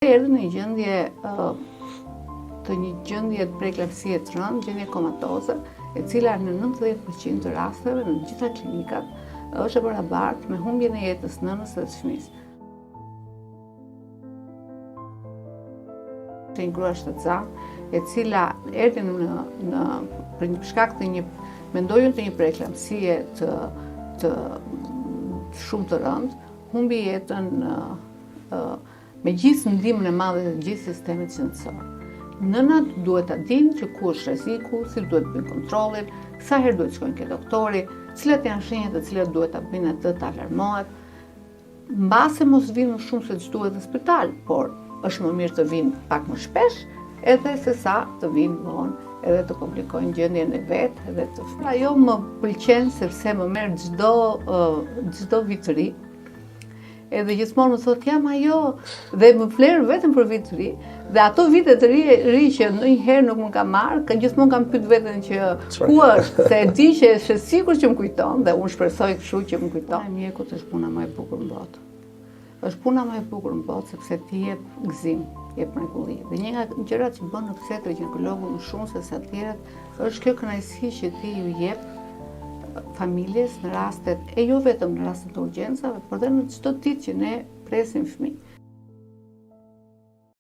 erdhi në një gjendje të preeklampsie të rëndë, gjendje komatoze, e cila në 90% të rasteve në gjitha klinikat është e barabartë me humbjen e jetës nënës dhe të fëmijës. Një grua shtatëzane, e cila erdhi për shkak të mendojën të një preeklampsie të shumë të rëndë, humbi jetën me gjithë ndihmën e madhe të gjithë sistemit qendror. Nënat duhet ta dinë që ku është rreziku, si duhet të bëjnë kontrollin, sa herë duhet të shkojnë ke doktori, cilat janë shenjat të cilat duhet ta bëjnë atë të alarmohet. Mbase mos vinë më shumë se ç'duhet në spital, por është më mirë të vinë pak më shpesh, edhe se sa të vinë vonë edhe të komplikojnë gjendjen e vet edhe të fëmijës. Ajo më pëlqen sepse më merr çdo vit të ri. Edhe gjithmonë më thotë jam ajo dhe më fler vetëm për vit të ri. Dhe ato vite të ri që ndonjëherë nuk më ka marrë, gjithmonë kam pyet veten që ku është, se e di që është sigurt që më kujton dhe unë shpresoj kështu që më kujton. Mjekut është puna më e bukur në botë. Është puna më e bukur në botë sepse ti jep gëzim, jep mrekulli. Dhe një nga gjërat që bën në psikiatri gjinekologu më shumë se sa të tjerat është kjo kënaqësi që ti ju jep familjes në rastet, e jo vetëm në rastet të urgjencave, por edhe në çdo ditë që ne presim fëmijë.